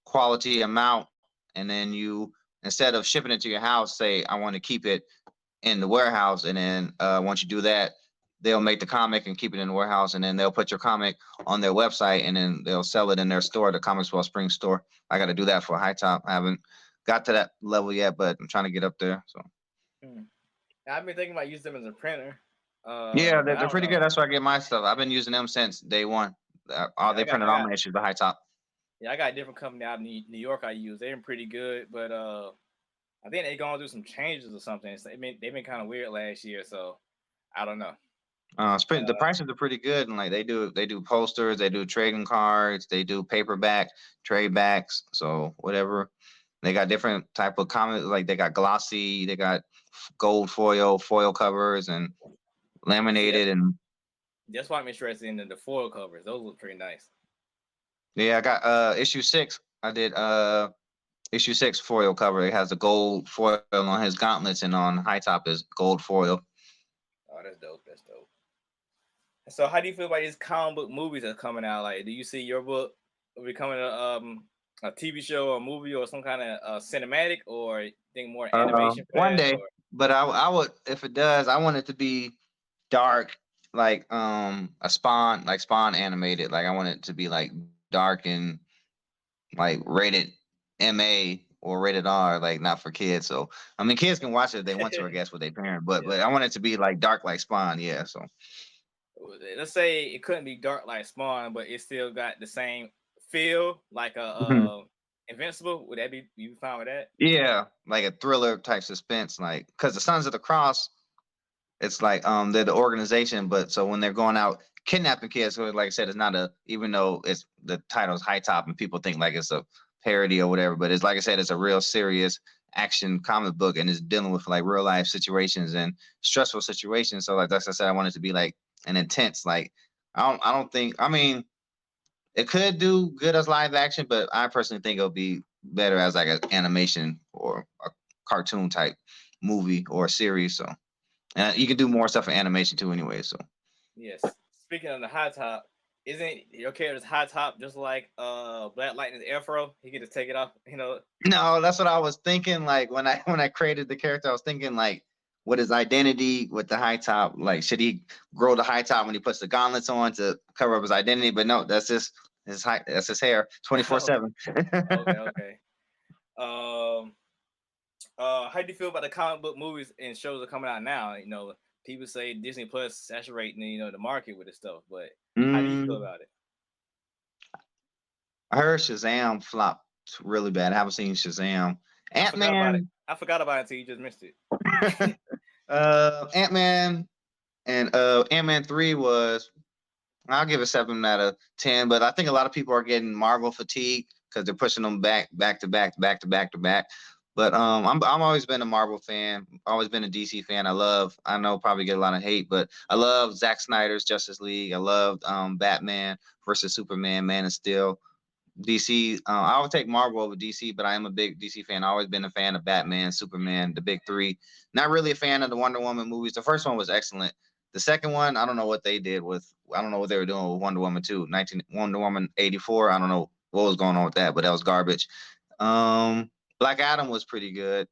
quality amount, and then you, instead of shipping it to your house, say I want to keep it in the warehouse, and then once you do that, they'll make the comic and keep it in the warehouse, and then they'll put your comic on their website, and then they'll sell it in their store, the Comics Wellspring store. I got to do that for High Top. I haven't got to that level yet, but I'm trying to get up there. So I've been thinking about using them as a printer. Yeah, they're pretty good. That's where I get my stuff. I've been using them since day one. They printed all my issues, the High Top. Yeah, I got a different company out in New York I use. They're pretty good, but I think they're going through some changes or something. They've been kind of weird last year, so I don't know. The prices are pretty good, and like they do posters, they do trading cards, they do paperback, trade backs, so whatever. They got different type of comics, like they got glossy, they got gold foil covers, and laminated, and that's why I'm interested in the foil covers. Those look pretty nice. Yeah, I got issue 6. I did issue 6 foil cover. It has the gold foil on his gauntlets, and on High Top is gold foil. Oh, that's dope. That's dope. So how do you feel about these comic book movies that are coming out? Like, do you see your book becoming a TV show or movie or some kind of cinematic, or think more animation? One day, but I would, if it does, I want it to be dark like a Spawn animated. Like I want it to be like dark and like rated MA or rated R, like not for kids. So I mean, kids can watch it if they want to, I guess, with their parent. But Yeah. I want it to be like dark like Spawn. Yeah. So Let's say it couldn't be dark like Spawn, but it still got the same feel like a Mhm. Invincible. Would that be you fine with that? Yeah, like a thriller type suspense, like because the Sons of the Cross, it's like they're the organization, but so when they're going out kidnapping kids, so like I said, it's not a even though it's the title's High Top and people think like it's a parody or whatever, but it's like I said, it's a real serious action comic book and it's dealing with like real life situations and stressful situations. So like that's I said, I want it to be like an intense like I don't think I mean it could do good as live action, but I personally think it'll be better as like an animation or a cartoon type movie or series. So and you can do more stuff in animation too, anyway. So Yes. Speaking of the high top, isn't your character's high top just like Black Lightning's afro? He get to take it off, you know. no, that's what I was thinking. Like when I created the character, I was thinking like, what is identity with the high top? Like, should he grow the high top when he puts the gauntlets on to cover up his identity? But no, that's just his height. That's his hair, 24/7. Okay, okay. Um, how do you feel about the comic book movies and shows that are coming out now? You know, people say Disney Plus saturating, you know, the market with this stuff, but how do you feel Mm, about it? I heard Shazam flopped really bad. I haven't seen Shazam. I Ant forgot about it. Man, I forgot about it until you just missed it. Ant Man and Ant Man 3 was I'll give it 7 out of 10, but I think a lot of people are getting Marvel fatigue because they're pushing them back to back, back to back to back. But I'm always been a Marvel fan, always been a DC fan. I know probably get a lot of hate, but I love Zack Snyder's Justice League. I loved Batman versus Superman, Man of Steel. DC, I would take Marvel over DC, but I am a big DC fan. I've always been a fan of Batman, Superman, the big three. Not really a fan of the Wonder Woman movies. The first one was excellent. The second one, I don't know what they did with. I don't know what they were doing with Wonder Woman 2, 19 Wonder Woman 84. I don't know what was going on with that, but that was garbage. Um, Black Adam was pretty good.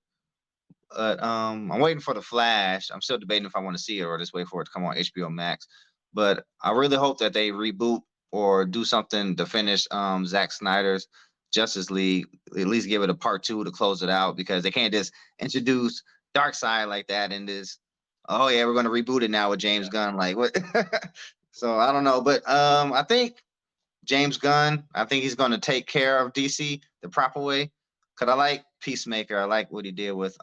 But I'm waiting for the Flash. I'm still debating if I want to see it or just wait for it to come on HBO Max. But I really hope that they reboot or do something to finish Zack Snyder's Justice League. At least give it a part two to close it out because they can't just introduce Darkseid like that and this. Oh yeah, we're gonna reboot it now with James Yeah. Gunn. Like what? So I don't know, but I think James Gunn. I think he's going to take care of DC the proper way. Cause I like Peacemaker. I like what he did with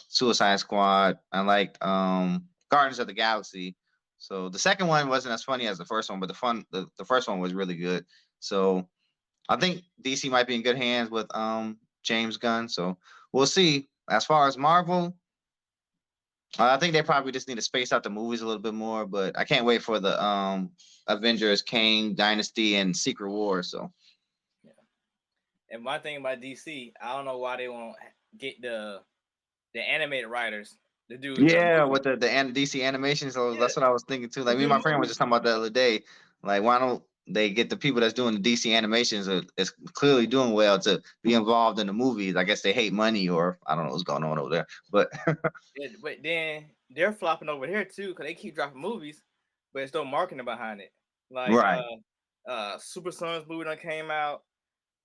Suicide Squad. I liked Guardians of the Galaxy. So the second one wasn't as funny as the first one, but the first one was really good. So I think DC might be in good hands with James Gunn. So we'll see. As far as Marvel, I think they probably just need to space out the movies a little bit more. But I can't wait for the Avengers, Kang Dynasty, and Secret War. So Yeah. And my thing about DC, I don't know why they won't get the animated writers to do the yeah, with movie. the DC animations, so Yeah, that's what I was thinking too. Like just me do and the my friend was movie. just talking about that the other day. Like, why don't they get the people that's doing the DC animations is clearly doing well to be involved in the movies? I guess they hate money, or I don't know what's going on over there. But Yeah, but then they're flopping over here too because they keep dropping movies, but there's no marketing behind it. Like right, Super Sons movie that came out,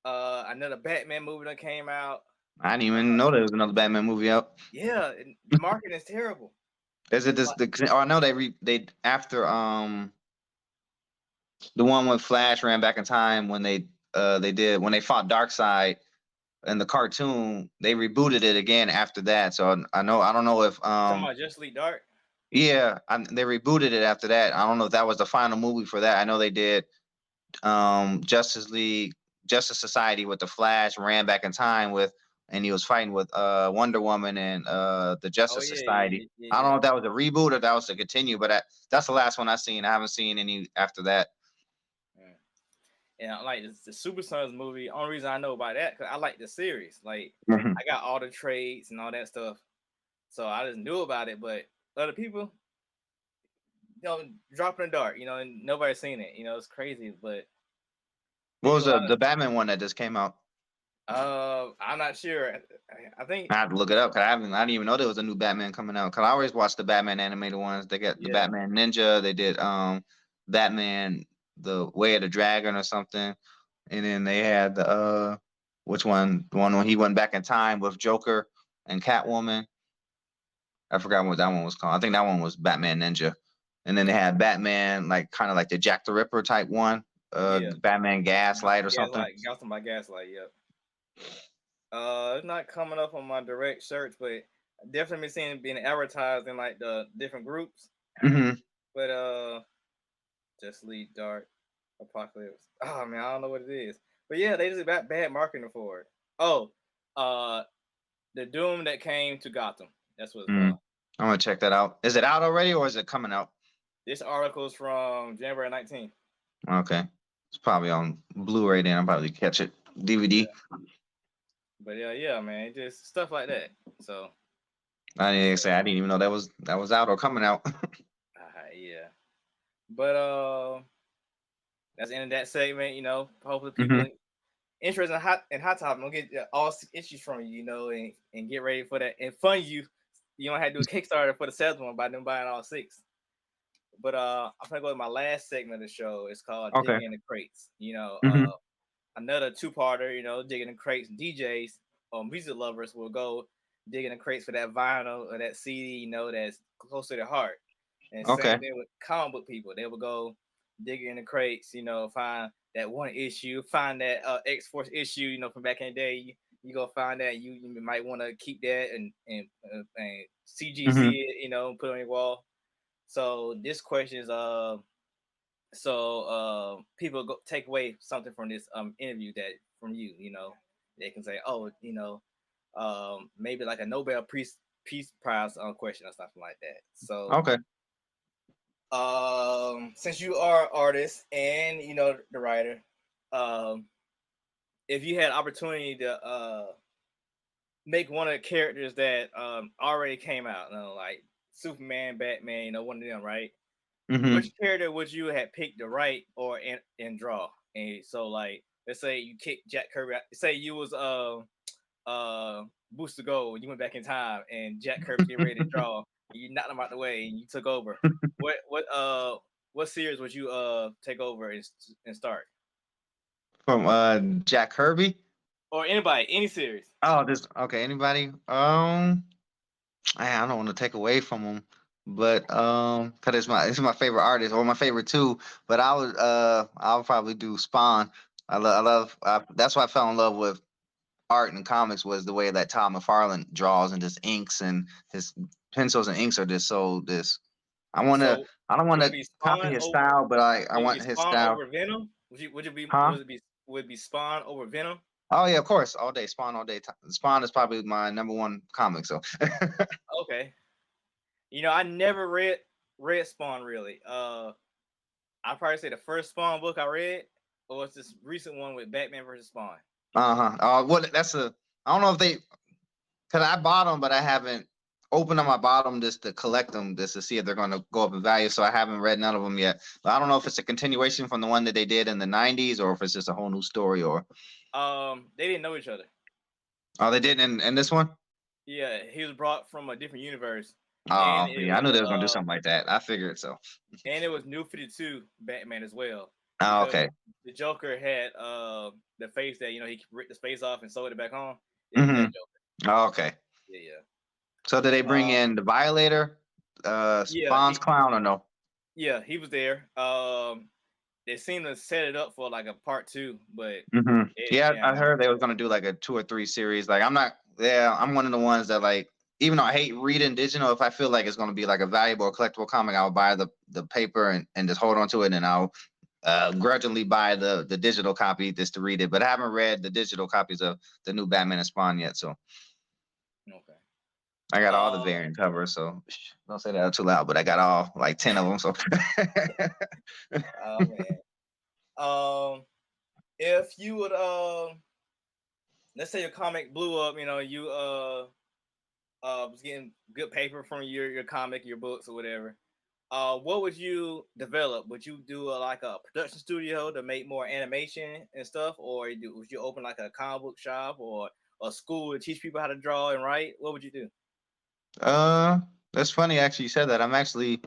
another Batman movie that came out. I didn't even know there was another Batman movie out. Yeah, and the marketing is terrible. Is it this? Like, Oh, I know they after the one when Flash ran back in time when they did when they fought Darkseid in the cartoon, they rebooted it again after that. So I don't know if you talking about Just League Dark? yeah, they rebooted it after that. I don't know if that was the final movie for that. I know they did Justice League, Justice Society with the Flash ran back in time with, and he was fighting with Wonder Woman and the Oh Justice yeah, yeah, Society. yeah, yeah, I don't yeah. know if that was a reboot or that was to continue, but that's the last one I've seen. I haven't seen any after that. Yeah. And I like the Super Sons movie. Only reason I know about that because I like the series. Like Mhm. I got all the trades and all that stuff, so I just knew about it. But other people, you know, dropping in the dark, you know, and nobody's seen it. You know, it's crazy, but they What do was a lot of the Batman one that just came out? I'm not sure. I think I have to look it up because I didn't even know there was a new Batman coming out. Because I always watch the Batman animated ones. They got the yeah. Batman Ninja. They did Batman the Way of the Dragon or something, and then they had the which one? The one when he went back in time with Joker and Catwoman. I forgot what that one was called. I think that one was Batman Ninja. And then they had Batman, like kind of like the Jack the Ripper type one, Yeah. Batman Gaslight or something. Gotham by Gaslight. Yep. It's not coming up on my direct search, but I definitely been seeing it being advertised in like the different groups. Hmm. But Just Lead Dark Apocalypse. Oh man, I don't know what it is. But yeah, they just got bad marketing for it. Oh, the Doom that came to Gotham. That's what it's called. I'm gonna check that out. Is it out already or is it coming out? This article is from January 19th. Okay, it's probably on Blu-ray. Then I'll probably catch it DVD. But yeah, man, just stuff like that. So I didn't say I didn't even know that was out or coming out. yeah. But that's the end of that segment. You know, hopefully people Mhm. interested in hot topic. We'll get all 6 issues from you, you know, and get ready for that and fund you. You don't have to do a Kickstarter for the 7th one by them buying all 6. But I'm gonna go with my last segment of the show. It's called Okay. Digging in the Crates. You know, Mhm. another 2-parter. You know, digging in the crates. DJs or music lovers will go digging in the crates for that vinyl or that CD. You know, that's close to their heart. And Okay. same thing with comic book people. They will go digging in the crates. You know, find that one issue, find that X-Force issue. You know, from back in the day. You go find that you might want to keep that and CGC Mhm. it. You know, put it on your wall. So this question is people go take away something from this interview that from you, you know, they can say, oh, you know, maybe like a Nobel Peace Prize question or something like that. So Okay. since you are an artist and you know the writer, um if you had opportunity to make one of the characters that already came out, you know, like Superman, Batman, you know, one of them, right? Mhm. Which character would you have picked to write or and draw? And so like let's say you kicked Jack Kirby out. Say you was Booster Gold, you went back in time and Jack Kirby get ready to draw, and you knocked him out the way and you took over. What series would you take over and start? From Jack Kirby. Or anybody, any series. Oh, this okay. Anybody? I don't want to take away from him, but cause it's my favorite artist or my favorite too. But I'll probably do Spawn. That's why I fell in love with art and comics was the way that Todd McFarlane draws and just inks and his pencils and inks are just so this. So I don't want would it to be copy Spawn his over style, but I would it be want his Spawn style. over Venom? Would it be Huh? would it be Spawn over Venom? Oh yeah, of course, all day Spawn, all day. Spawn is probably my number one comic. So. Okay. You know, I never read Spawn really. I probably say the first Spawn book I read was this recent one with Batman versus Spawn. Uh-huh. Well, I don't know if they, cause I bought them, but I haven't opened them. I bought them just to collect them, just to see if they're going to go up in value. So I haven't read none of them yet. But I don't know if it's a continuation from the one that they did in the '90s, or if it's just a whole new story. Or They didn't know each other. oh, they did in this one. Yeah, he was brought from a different universe, and Oh, it yeah, I was knew they was gonna do something like that. I figured so. New 52 Batman as well Oh, because okay. the Joker had the face that you know he ripped his face off and sewed it back on. It was that Mm-hmm. Joker. Oh, okay. Yeah, So did they bring yeah. in the Violator, Yeah, Spawn's clown, or no? yeah, he was there. They seemed to set it up for like a part 2, but Mm-hmm. it Yeah, yeah, I man. heard they was gonna do like a 2 or 3 series. Like I'm not. Yeah, I'm one of the ones that like. Even though I hate reading digital, if I feel like it's gonna be like a valuable or collectible comic, I'll buy the paper and just hold on to it, and I'll grudgingly buy the digital copy just to read it. But I haven't read the digital copies of the new Batman and Spawn yet, so Okay. I got all the Um, variant covers. So don't say that out too loud, but I got all like 10 of them. So oh man. If you would let's say your comic blew up, you know, you was getting good paper from your comic, your books or whatever. what would you develop? Would you do like a production studio to make more animation and stuff, or would you open like a comic book shop or a school to teach people how to draw and write? What would you do? Uh, that's funny actually you said that. I'm actually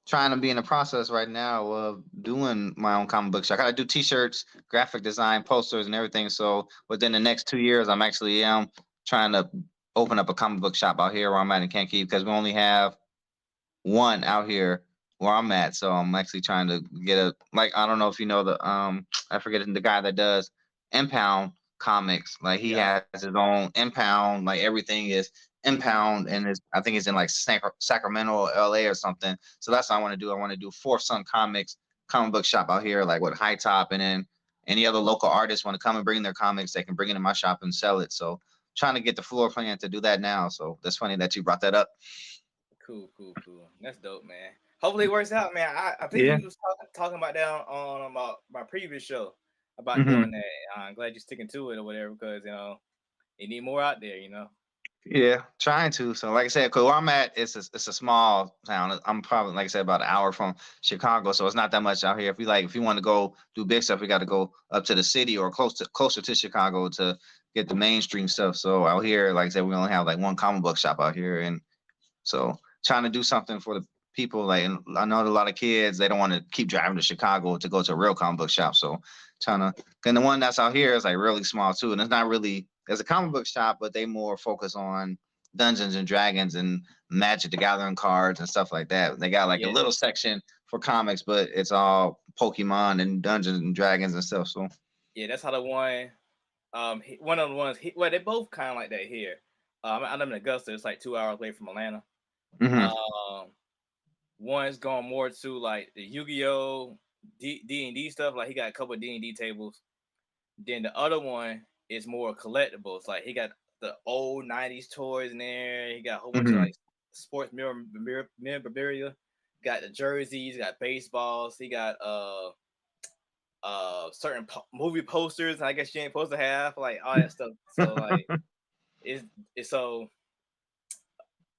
trying to be in the process right now of doing my own comic book shop. I gotta do t-shirts, graphic design, posters, and everything. So within the next 2 years, I'm actually trying to open up a comic book shop out here where I'm at in Kankakee because we only have one out here where I'm at. So I'm actually trying to get a like I don't know if you know the I forget the guy that does Impound Comics. Like he Yeah. has his own Impound. Like everything is Impound, and I think it's in like Sacramento or LA or something. So that's what I want to do. I want to do Fourth Sun Comics comic book shop out here, like with High Top, and then any other local artists want to come and bring their comics, they can bring it in my shop and sell it. So trying to get the floor plan to do that now. So that's funny that you brought that up. Cool, cool, cool. That's dope, man. Hopefully it works out, man. I think Yeah. we was talking about that on my previous show about Hmm. doing that. I'm glad you're sticking to it or whatever because you need more out there. Yeah, trying to. So, like I said, 'cause where I'm at, it's a small town. I'm probably, like I said, about an hour from Chicago, so it's not that much out here. If you want to go do big stuff, we got to go up to the city or closer to Chicago to get the mainstream stuff. So out here, like I said, we only have like one comic book shop out here, and so trying to do something for the people. Like, and I know a lot of kids they don't want to keep driving to Chicago to go to a real comic book shop. So trying to, and the one that's out here is like really small too, and it's not really. There's a comic book shop, but they more focus on Dungeons and Dragons and Magic the Gathering cards and stuff like that. They got like a Yeah, little section for comics, but it's all Pokemon and Dungeons and Dragons and stuff. So yeah. That's how the one one of the ones. Well, they both kind of like that here. I live in Augusta. It's like 2 hours away from Atlanta. hmm Um, One's going more to like the Yu-Gi-Oh, D&D stuff. Like he got a couple of D&D tables. Then the other one is more collectibles. Like he got the old '90s toys in there. He got a whole bunch of hmm like sports memorabilia. Got the jerseys. Got baseballs. He got certain movie posters. I guess you ain't supposed to have like all that stuff. So like it's so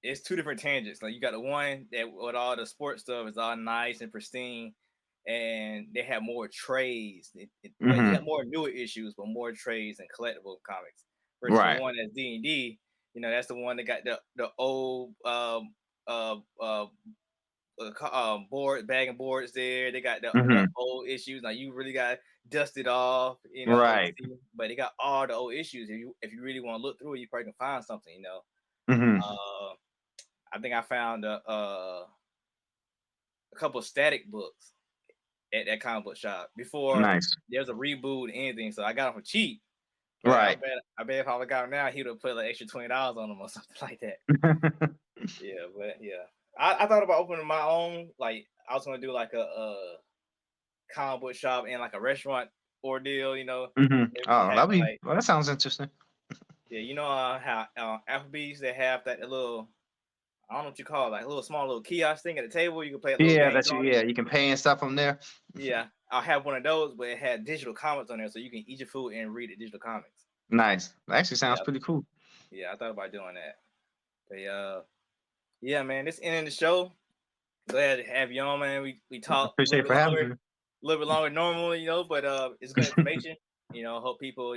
it's two different tangents. Like you got the one that with all the sports stuff is all nice and pristine, and they have more trades. Well, you hmm got more newer issues, but more trades and collectible comics. Versus the right. one that's D&D, that's the one that got the old board bag and boards there. They got the hmm old issues. Now you really got dusted off, to Right. see. But they got all the old issues. If you really want to look through it, you probably can find something. hmm Uh, I think I found a couple of static books at that comic book shop before Nice. there's a reboot or anything. So I got them for cheap. But Right. I bet if I would have got them now, he would have put like extra $20 on them or something like that. Yeah, but yeah, I thought about opening my own. Like I was gonna do like a comic book shop and like a restaurant ordeal. If we Oh, have like that sounds interesting. yeah, how Applebee's they have that little I don't know what you call it, like a little small little kiosk thing at the table. You can play little Yeah, games on it. yeah, you can pay and stuff from there. Yeah, I'll have one of those, but it had digital comics on there, so you can eat your food and read the digital comics. Nice. That actually sounds Yeah, pretty cool. yeah, I thought about doing that. But yeah, man, this ending the show. Glad to have you on, man. We talked Appreciate it for having me. a little bit longer than normal, but it's good information. Hope people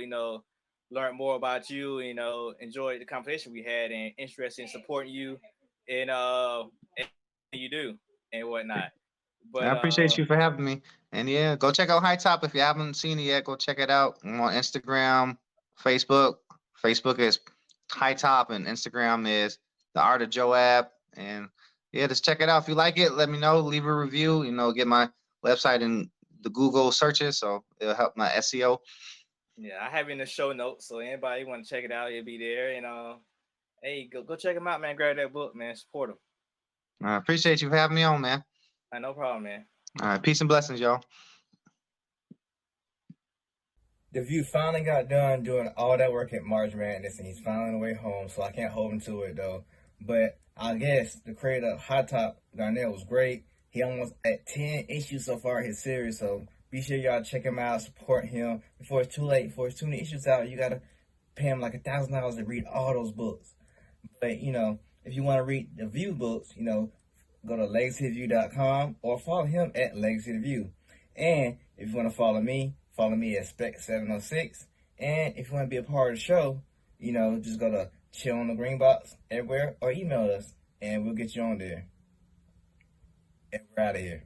learn more about you. Enjoy the conversation we had and interested in supporting you, and you do and whatnot. I But appreciate you for having me. And yeah, go check out High Top if you haven't seen it yet. Go check it out. I'm on Instagram, Facebook. Facebook is High Top, and Instagram is The Art of Joab. And yeah, just check it out. If you like it, let me know. Leave a review. Get my website in the Google searches, so it'll help my SEO. yeah, I have it in the show notes, so anybody want to check it out, it'll be there. And hey, go check them out, man. Grab that book, man. Support them. I appreciate you for having me on, man. No problem, man. All right, peace and blessings, y'all. The View finally got done doing all that work at March Madness, and he's finally on the way home, so I can't hold him to it, though. But I guess the creator of Hot Top, Darnell, was great. He almost at 10 issues so far in his series, so be sure y'all check him out, support him. Before it's too late, before it's too many issues out, you gotta pay him like $1,000 to read all those books. But, if you want to read the View books, go to legacyview.com or follow him at legacyview. And if you want to follow me at Specks706. And if you want to be a part of the show, you know, just go to Chill on the Green Box everywhere or email us and we'll get you on there. And we're out of here.